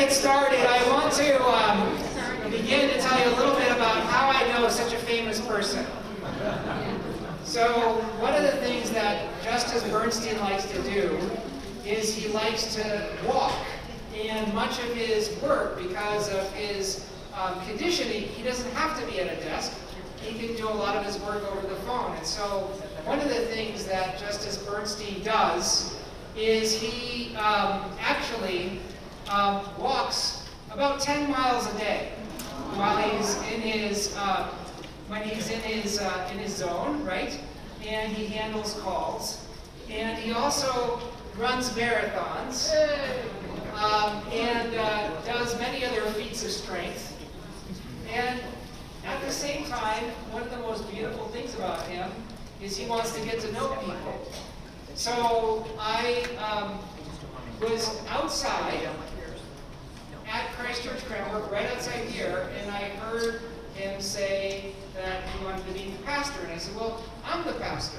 get started, I want to begin to tell you a little bit about how I know such a famous person. So, one of the things that Justice Bernstein likes to do is he likes to walk. And much of his work, because of his conditioning, he doesn't have to be at a desk. He can do a lot of his work over the phone. And so one of the things that Justice Bernstein does is he actually walks about 10 miles a day while he's in his when he's in his zone, right? And he handles calls, and he also runs marathons, and does many other feats of strength. And at the same time, one of the most beautiful things about him is he wants to get to know people. So I was outside at Christchurch Cranbrook, right outside here, and I heard him say that he wanted to be the pastor. And I said, well, I'm the pastor.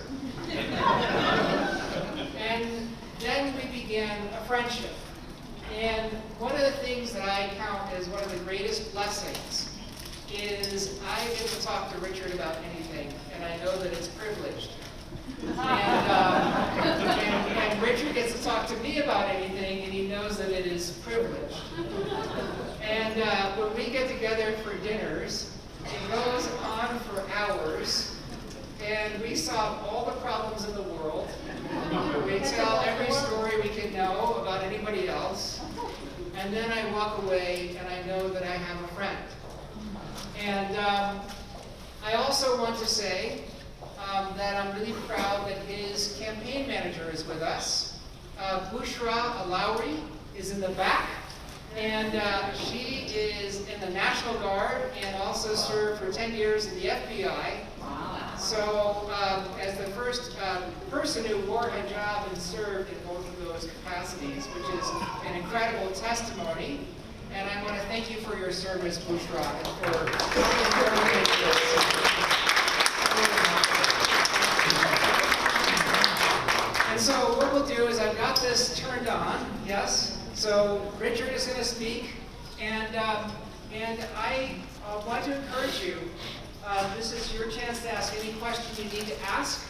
And then we began a friendship. And one of the things that I count as one of the greatest blessings is I get to talk to Richard about anything, and I know that it's privileged. And Richard gets to talk to me about anything, and he knows that it is privileged. And when we get together for dinners, it goes on for hours, and we solve all the problems in the world. We tell every story we can know about anybody else, and then I walk away and I know that I have a friend. And I also want to say that I'm really proud that his campaign manager is with us. Bushra Lowry is in the back, and she is in the National Guard and also served for 10 years in the FBI. So as the first person who wore a job and served in both of those capacities, which is an incredible testimony. And I want to thank you for your service, Bushra, and for And so what we'll do is I've got this turned on, yes? So Richard is going to speak, and I want to encourage you. This is your chance to ask any question you need to ask,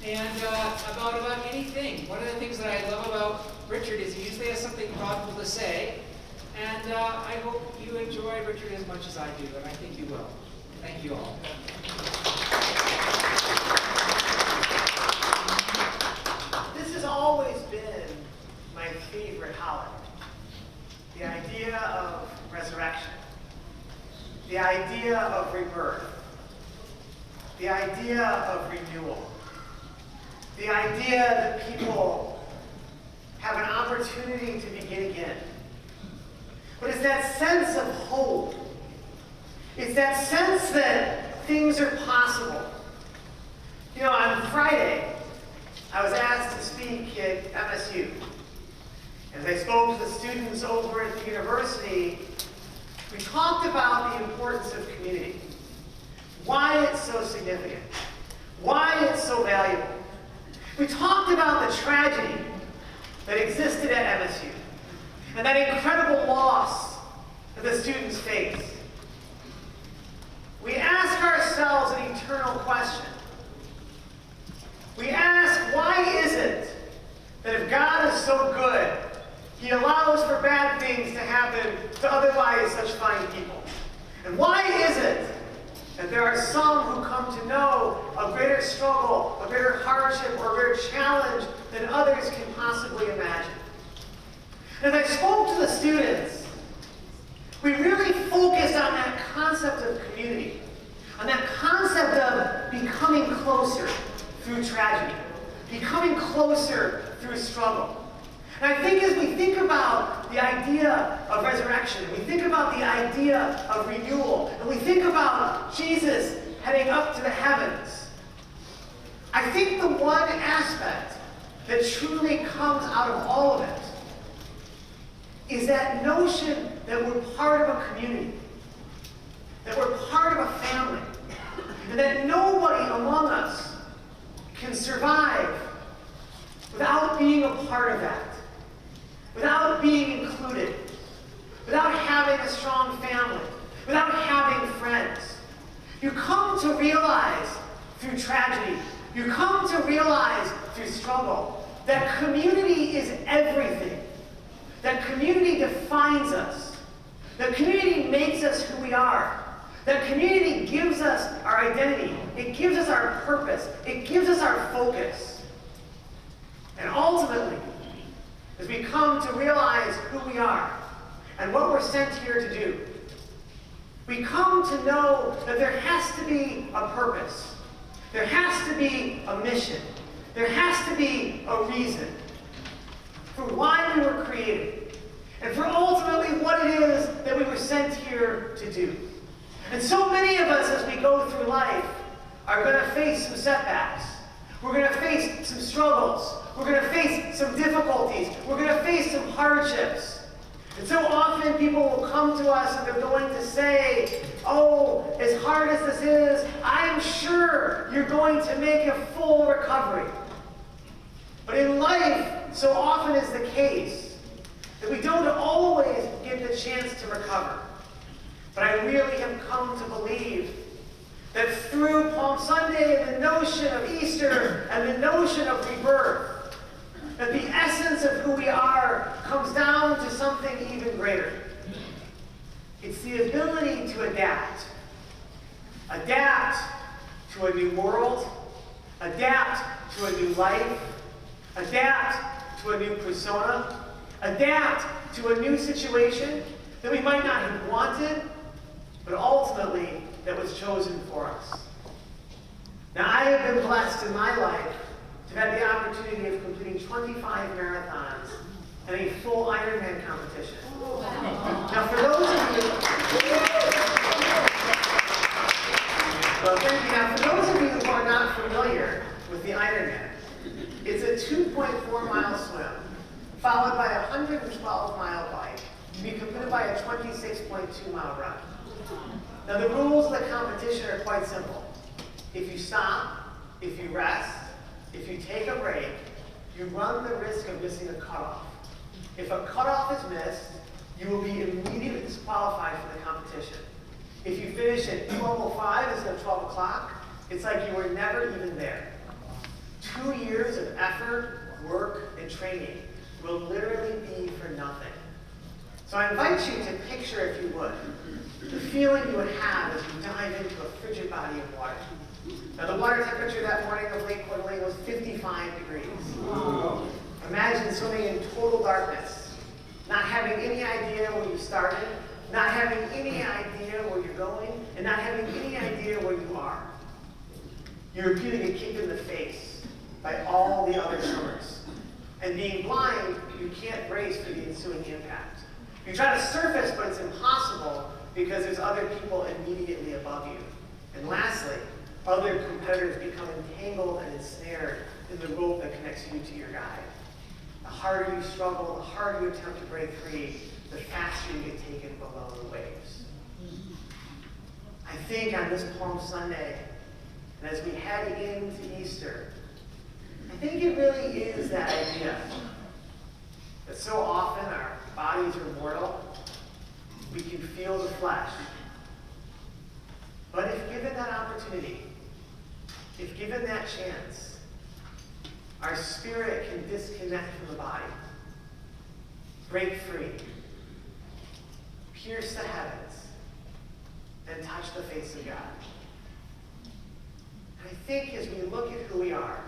and about anything. One of the things that I love about Richard is he usually has something thoughtful to say, and I hope you enjoy Richard as much as I do, and I think you will. Thank you all. This has always been my favorite holiday. The idea of resurrection. The idea of rebirth. The idea of renewal. The idea that people have an opportunity to begin again. But it's that sense of hope. It's that sense that things are possible. You know, on Friday, I was asked to speak at MSU. As I spoke to the students over at the university, we talked about the importance of community. Why it's so significant. Why it's so valuable. We talked about the tragedy that existed at MSU. And that incredible loss that the students face. We ask ourselves an eternal question. We ask, why is it that if God is so good, He allows for bad things to happen to otherwise such fine people? And why is it that there are some who come to know a greater struggle, a greater hardship, or a greater challenge than others can possibly imagine? As I spoke to the students, we really focused on that concept of community, on that concept of becoming closer through tragedy, becoming closer through struggle. And I think as we think about the idea of resurrection, we think about the idea of renewal, and we think about Jesus heading up to the heavens, I think the one aspect that truly comes out of all of it is that notion that we're part of a community, that we're part of a family, and that nobody among us can survive without being a part of that, without being included, strong family, without having friends. You come to realize through tragedy, you come to realize through struggle, that community is everything. That community defines us. That community makes us who we are. That community gives us our identity. It gives us our purpose. It gives us our focus. And ultimately, as we come to realize who we are and what we're sent here to do, we come to know that there has to be a purpose. There has to be a mission. There has to be a reason for why we were created and for ultimately what it is that we were sent here to do. And so many of us, as we go through life, are going to face some setbacks. We're going to face some struggles. We're going to face some difficulties. We're going to face some hardships. And so often people will come to us and they're going to say, oh, as hard as this is, I'm sure you're going to make a full recovery. But in life, so often is the case that we don't always get the chance to recover. But I really have come to believe that through Palm Sunday and the notion of Easter and the notion of rebirth, that the essence of who we are comes down to something even greater. It's the ability to adapt. Adapt to a new world. Adapt to a new life. Adapt to a new persona. Adapt to a new situation that we might not have wanted, but ultimately that was chosen for us. Now, I have been blessed in my life to have the opportunity of completing 25 marathons and a full Ironman competition. Now, for those of you, Now, for those of you who are not familiar with the Ironman, it's a 2.4-mile swim, followed by a 112-mile bike, to be completed by a 26.2-mile run. Now, the rules of the competition are quite simple. If you stop, if you rest, if you take a break, you run the risk of missing a cutoff. If a cutoff is missed, you will be immediately disqualified from the competition. If you finish at 12:05 instead of 12 o'clock, it's like you were never even there. 2 years of effort, work, and training will literally be for nothing. So I invite you to picture, if you would, the feeling you would have as you dive into a frigid body of water. Now, the water temperature that morning of Lake Coeur d'Alene was 55 degrees. Wow. Imagine swimming in total darkness, not having any idea where you started, not having any idea where you're going, and not having any idea where you are. You're repeatedly get kicked in the face by all the other swimmers. And being blind, you can't brace for the ensuing impact. You try to surface, but it's impossible because there's other people immediately above you. And lastly, other competitors become entangled and ensnared in the rope that connects you to your guide. The harder you struggle, the harder you attempt to break free, the faster you get taken below the waves. I think on this Palm Sunday, and as we head into Easter, I think it really is that idea that so often our bodies are mortal, we can feel the flesh. But if given that opportunity, if given that chance, our spirit can disconnect from the body, break free, pierce the heavens, and touch the face of God. And I think as we look at who we are,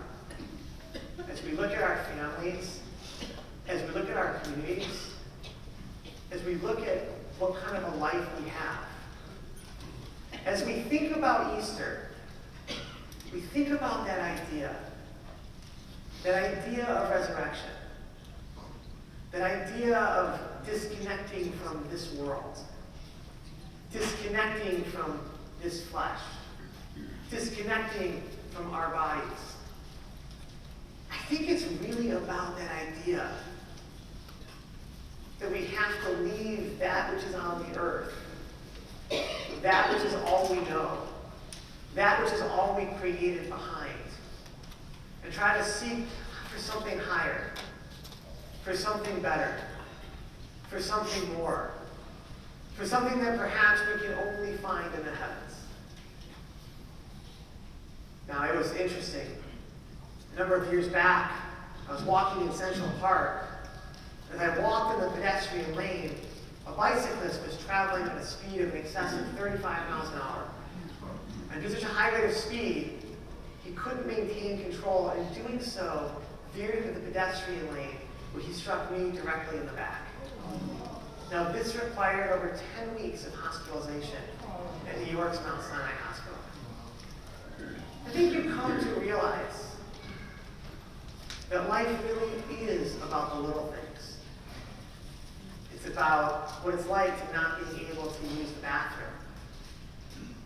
as we look at our families, as we look at our communities, as we look at what kind of a life we have, as we think about Easter, we think about that idea of resurrection, that idea of disconnecting from this world, disconnecting from this flesh, disconnecting from our bodies. I think it's really about that idea that we have to leave that which is on the earth, that which is all we know, that which is all we created behind, and try to seek for something higher, for something better, for something more, for something that perhaps we can only find in the heavens. Now, it was interesting. A number of years back, I was walking in Central Park. As I walked in the pedestrian lane, a bicyclist was traveling at a speed of in excess of 35 miles an hour. And due to such a high rate of speed, he couldn't maintain control, and in doing so, veered into the pedestrian lane, where he struck me directly in the back. Now, this required over 10 weeks of hospitalization at New York's Mount Sinai Hospital. I think you come to realize that life really is about the little things. It's about what it's like to not being able to use the bathroom,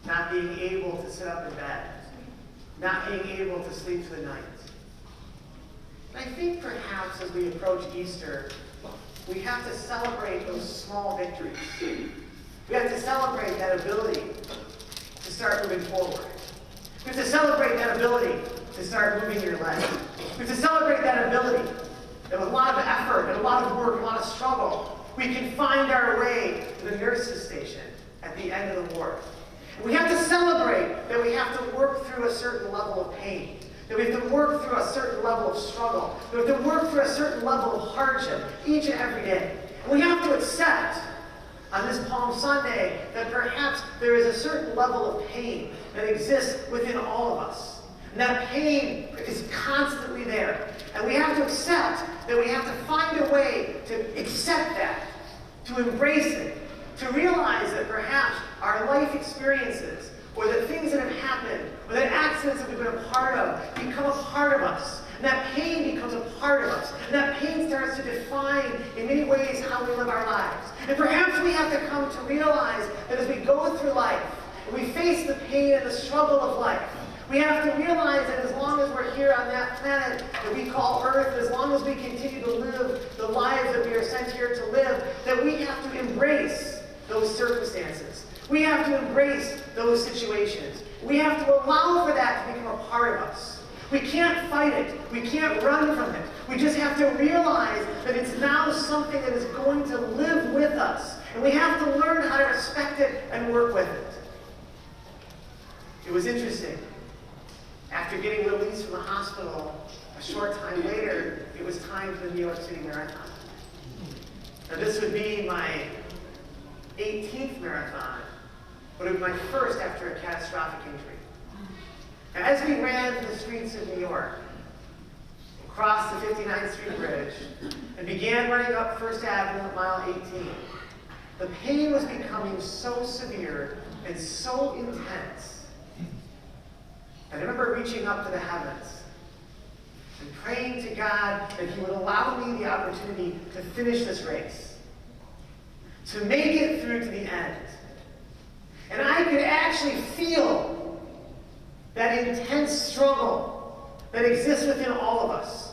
not being able to sit up in bed, not being able to sleep through the night. And I think perhaps as we approach Easter, we have to celebrate those small victories. We have to celebrate that ability to start moving forward. We have to celebrate that ability to start moving your leg. We have to celebrate that ability that with a lot of effort and a lot of work, a lot of struggle, we can find our way to the nurse's station at the end of the ward. And we have to celebrate that we have to work through a certain level of pain, that we have to work through a certain level of struggle, that we have to work through a certain level of hardship each and every day. And we have to accept on this Palm Sunday that perhaps there is a certain level of pain that exists within all of us. And that pain is constantly there. And we have to accept that we have to find a way to accept that, to embrace it, to realize that perhaps our life experiences, or the things that have happened, or the accidents that we've been a part of, become a part of us. And that pain becomes a part of us. And that pain starts to define, in many ways, how we live our lives. And perhaps we have to come to realize that as we go through life, and we face the pain and the struggle of life, we have to realize that as long as we're here on that planet that we call Earth, as long as we continue to live the lives that we are sent here to live, that we have to embrace those circumstances. We have to embrace those situations. We have to allow for that to become a part of us. We can't fight it. We can't run from it. We just have to realize that it's now something that is going to live with us. And we have to learn how to respect it and work with it. It was interesting. After getting released from the hospital, a short time later, it was time for the New York City Marathon. Now this would be my 18th marathon, but it was my first after a catastrophic injury. And as we ran through the streets of New York, crossed the 59th Street Bridge, and began running up First Avenue at mile 18, the pain was becoming so severe and so intense. I remember reaching up to the heavens and praying to God that He would allow me the opportunity to finish this race, to make it through to the end. And I could actually feel that intense struggle that exists within all of us.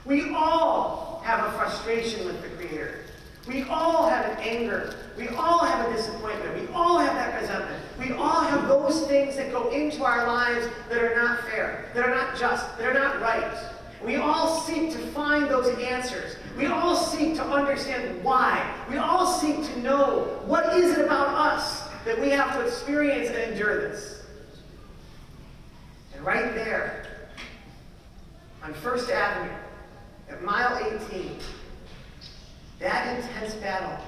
We all have a frustration with the Creator. We all have an anger. We all have a disappointment. We all have that resentment. We all have those things that go into our lives that are not fair, that are not just, that are not right. We all seek to find those answers. We all seek to understand why. We all seek to know what is it about us that we have to experience and endure this. And right there, on First Avenue, at mile 18, that intense battle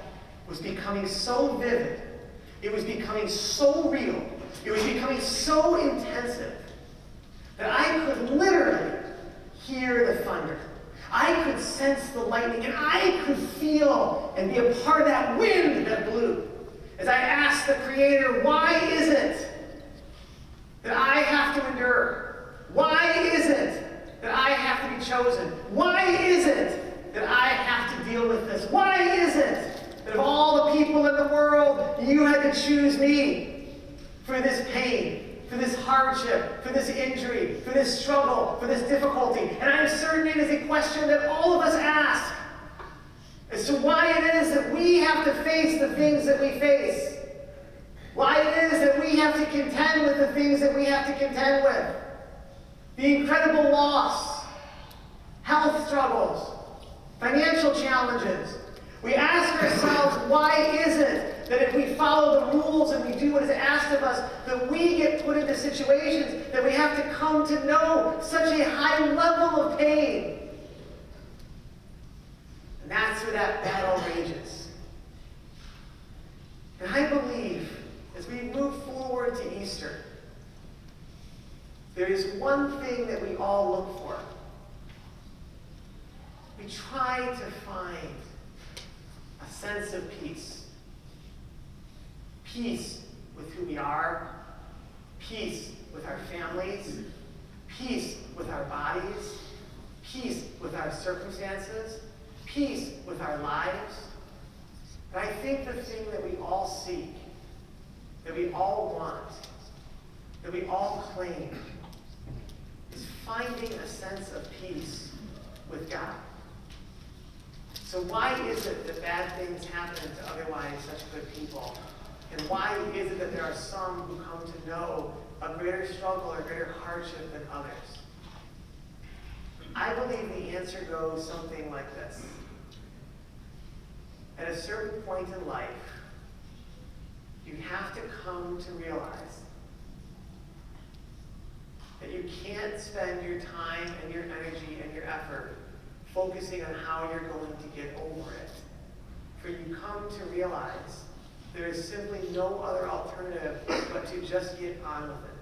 was becoming so vivid, it was becoming so real, it was becoming so intensive, that I could literally hear the thunder. I could sense the lightning, and I could feel and be a part of that wind that blew. As I asked the Creator, why is it that I have to endure? Why is it that I have to be chosen? Why is it that I have to deal with this? Why is it that of all the people in the world, you had to choose me for this pain, for this hardship, for this injury, for this struggle, for this difficulty? And I'm certain it is a question that all of us ask as to why it is that we have to face the things that we face. Why it is that we have to contend with the things that we have to contend with. The incredible loss, health struggles, financial challenges, We ask ourselves, why is it that if we follow the rules and we do what is asked of us, that we get put into situations that we have to come to know such a high level of pain? And that's where that battle rages. And I believe, as we move forward to Easter, there is one thing that we all look for. We try to find a sense of peace. Peace with who we are, peace with our families, peace with our bodies, peace with our circumstances, peace with our lives. But I think the thing that we all seek, that we all want, that we all claim, is finding a sense of peace with God. So why is it that bad things happen to otherwise such good people? And why is it that there are some who come to know a greater struggle or greater hardship than others? I believe the answer goes something like this. At a certain point in life, you have to come to realize that you can't spend your time and your energy and your effort focusing on how you're going to get over it. For you come to realize there is simply no other alternative but to just get on with it.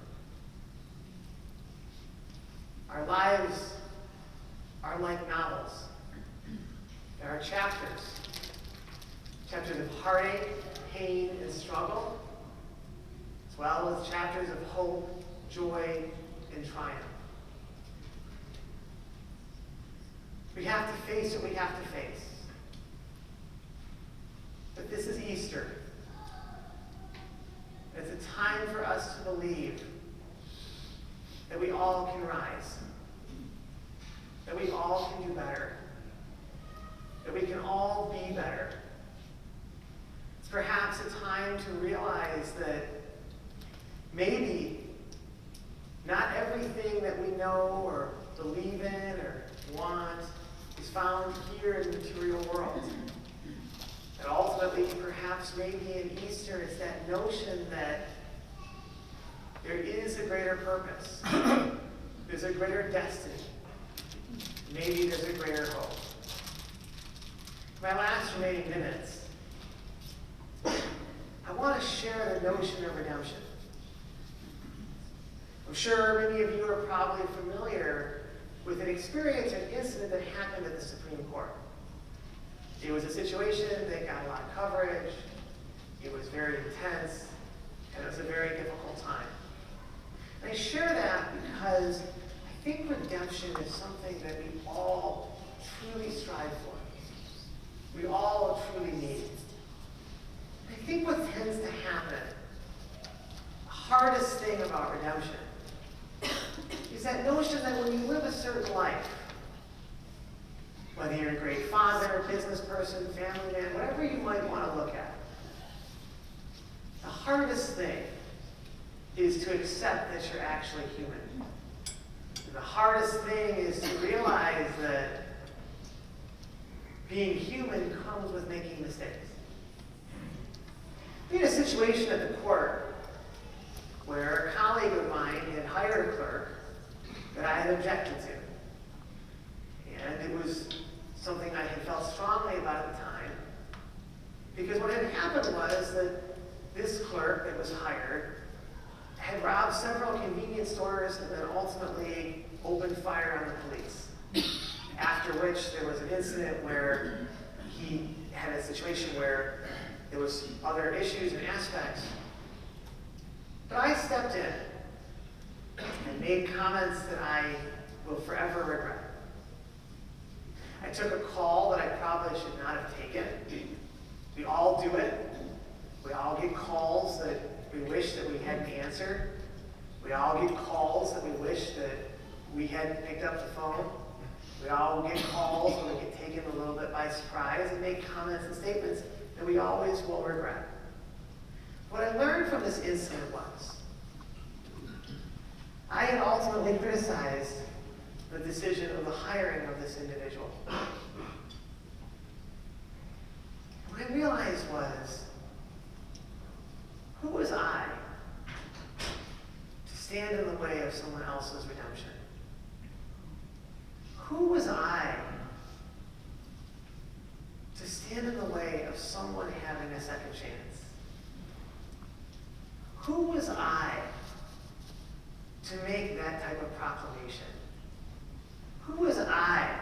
Our lives are like novels. There are chapters. Chapters of heartache, pain, and struggle, as well as chapters of hope, joy, and triumph. We have to face what we have to face. But this is Easter. It's a time for us to believe that we all can rise, that we all can do better, that we can all be better. It's perhaps a time to realize that maybe not everything that we know or believe in or want is found here in the material world. And ultimately, perhaps maybe in Easter, it's that notion that there is a greater purpose. There's a greater destiny. Maybe there's a greater hope. My last remaining minutes, I want to share the notion of redemption. I'm sure many of you are probably familiar with an experience or incident that happened at the Supreme Court. It was a situation that got a lot of coverage, it was very intense, and it was a very difficult time. And I share that because I think redemption is something that we all truly strive for. We all truly need. I think what tends to happen, the hardest thing about redemption, is that notion that when you live a certain life, whether you're a great father, business person, family man, whatever you might want to look at, the hardest thing is to accept that you're actually human. The hardest thing is to realize that being human comes with making mistakes. We had a situation at the court where a colleague of mine had hired a clerk that I had objected to. And it was something I had felt strongly about at the time, because what had happened was that this clerk that was hired had robbed several convenience stores and then ultimately opened fire on the police. After which there was an incident where he had a situation where there was other issues and aspects. But I stepped in and made comments that I will forever regret. I took a call that I probably should not have taken. We all do it. We all get calls that we wish that we hadn't answered. We all get calls that we wish that we hadn't picked up the phone. We all get calls when we get taken a little bit by surprise and make comments and statements that we always will regret. What I learned from this incident was, I had ultimately criticized the decision of the hiring of this individual. what I realized was, who was I to stand in the way of someone else's redemption? Who was I to stand in the way of someone having a second chance? Who was I to make that type of proclamation? Who was I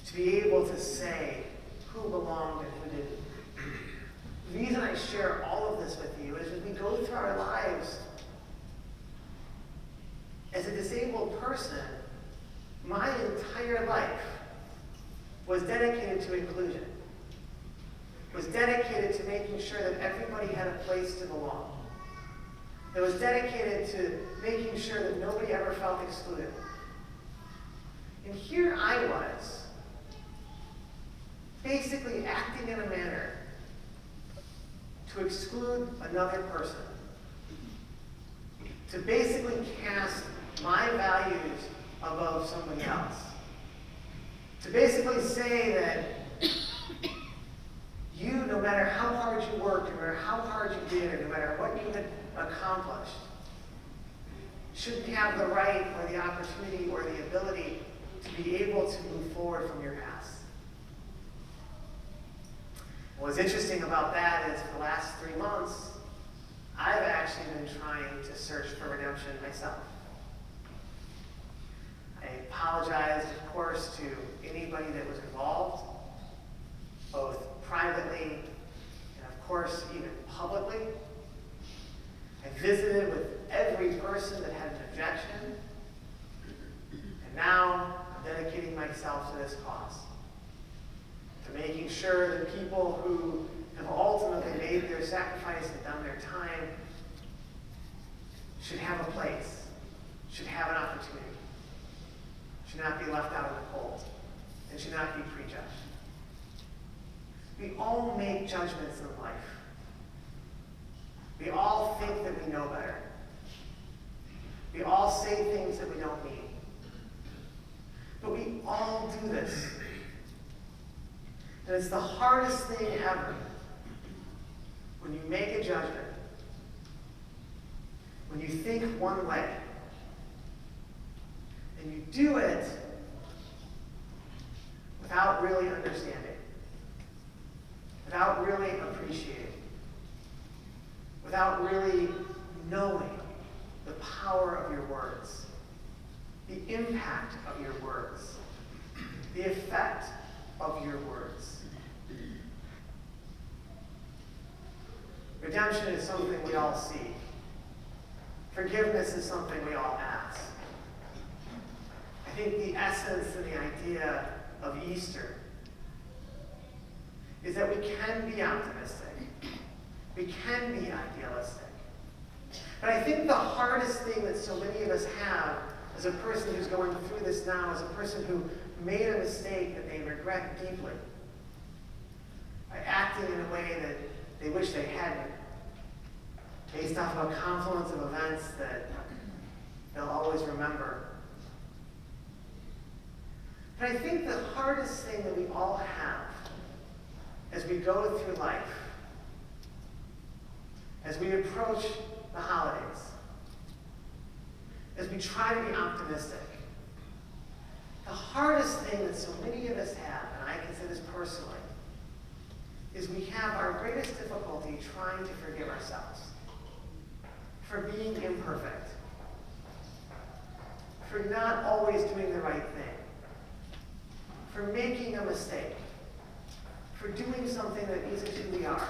to be able to say who belonged and who didn't? The reason I share all of this with you is as we go through our lives, as a disabled person, my entire life was dedicated to inclusion, was dedicated to making sure that everybody had a place to belong. It was dedicated to making sure that nobody ever felt excluded. And here I was, basically acting in a manner to exclude another person, to basically cast my values above somebody else, to basically say that you, no matter how hard you worked, no matter how hard you did, or no matter what you had accomplished, shouldn't have the right or the opportunity or the ability to be able to move forward from your past. What's interesting about that is for the last 3 months, I've actually been trying to search for redemption myself. I apologized, of course, to anybody that was involved, both privately and, of course, even publicly. I visited with every person that had an objection, and now I'm dedicating myself to this cause, to making sure that people who have ultimately made their sacrifice and done their time should have a place, should have an opportunity, should not be left out in the cold, and should not be prejudged. We all make judgments in life. We all think that we know better. We all say things that we don't mean. But we all do this. And it's the hardest thing ever when you make a judgment, when you think one way, and you do it without really understanding, without really appreciating, without really knowing the power of your words, the impact of your words, the effect of your words. Redemption is something we all seek. Forgiveness is something we all ask. I think the essence and the idea of Easter is that we can be optimistic. We can be idealistic. But I think the hardest thing that so many of us have as a person who's going through this now, as a person who made a mistake that they regret deeply, by acting in a way that they wish they hadn't, based off of a confluence of events that they'll always remember. But I think the hardest thing that we all have as we go through life, as we approach the holidays, as we try to be optimistic, the hardest thing that so many of us have, and I can say this personally, is we have our greatest difficulty trying to forgive ourselves for being imperfect, for not always doing the right thing, for making a mistake, for doing something that isn't who we are.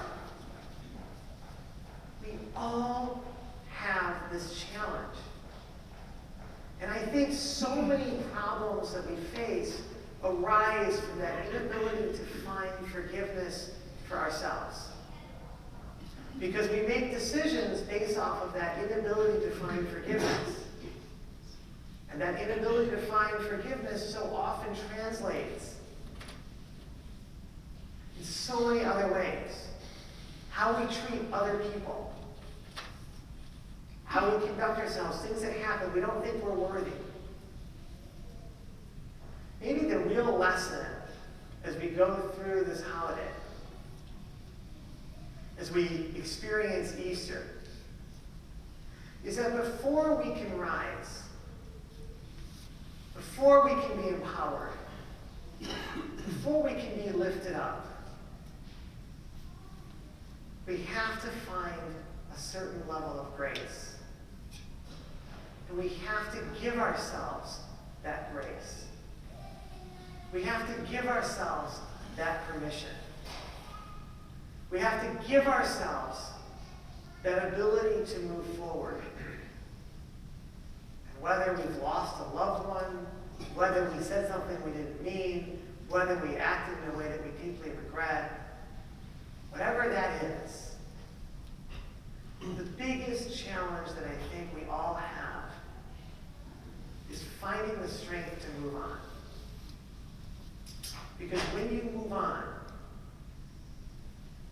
We all have this challenge. And I think so many problems that we face arise from that inability to find forgiveness for ourselves. Because we make decisions based off of that inability to find forgiveness. And that inability to find forgiveness so often translates in so many other ways. How we treat other people. How we conduct ourselves, things that happen, we don't think we're worthy. Maybe the real lesson as we go through this holiday as we experience Easter is that before we can rise, before we can be empowered, before we can be lifted up, we have to find a certain level of grace. And we have to give ourselves that grace. We have to give ourselves that permission. We have to give ourselves that ability to move forward. And whether we've lost a loved one, whether we said something we didn't mean, whether we acted in a way that we deeply regret, whatever that is, the biggest challenge that I think we all have is finding the strength to move on. Because when you move on,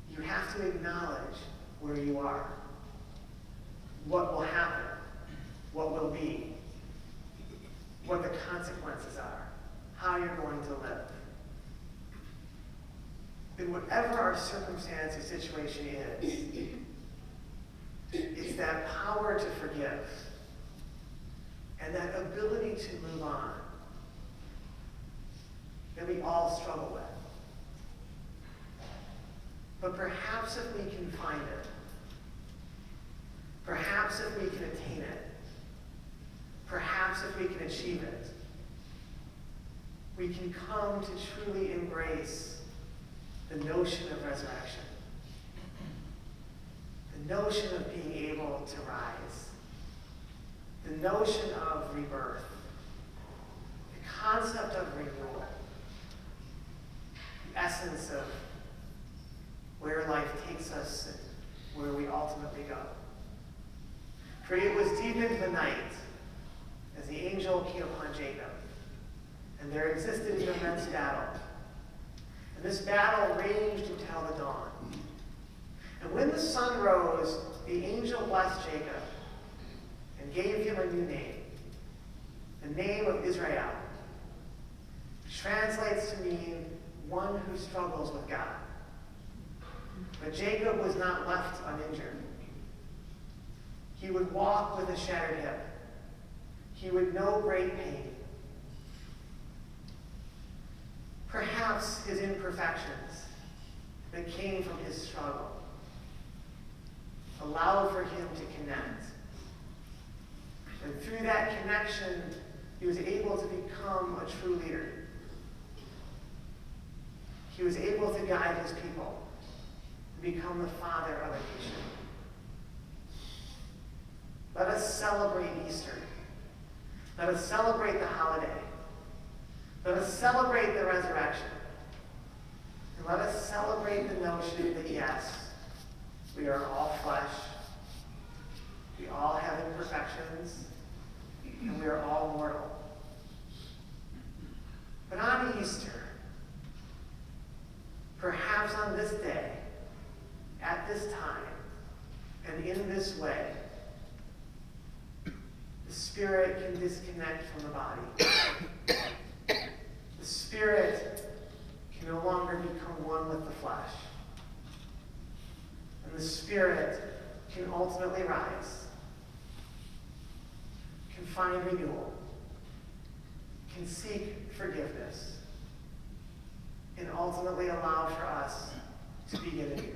you have to acknowledge where you are, what will happen, what will be, what the consequences are, how you're going to live. And whatever our circumstance or situation is, it's that power to forgive and that ability to move on that we all struggle with. But perhaps if we can find it, perhaps if we can attain it, perhaps if we can achieve it, we can come to truly embrace the notion of resurrection, the notion of being able to rise, the notion of rebirth, the concept of renewal, the essence of where life takes us and where we ultimately go. For it was deep into the night as the angel came upon Jacob, and there existed an immense battle. And this battle raged until the dawn. And when the sun rose, the angel blessed Jacob and gave him a new name, the name of Israel, which translates to mean one who struggles with God. But Jacob was not left uninjured. He would walk with a shattered hip. He would know great pain. Perhaps his imperfections that came from his struggle allowed for him to connect. And through that connection, he was able to become a true leader. He was able to guide his people and become the father of a nation. Let us celebrate Easter. Let us celebrate the holiday. Let us celebrate the resurrection. And let us celebrate the notion that, yes, we are all flesh. We all have imperfections. And we are all mortal. But on Easter, perhaps on this day, at this time, and in this way, the spirit can disconnect from the body. The spirit can no longer become one with the flesh. And the spirit can ultimately rise, can find renewal, can seek forgiveness, and ultimately allow for us to begin anew.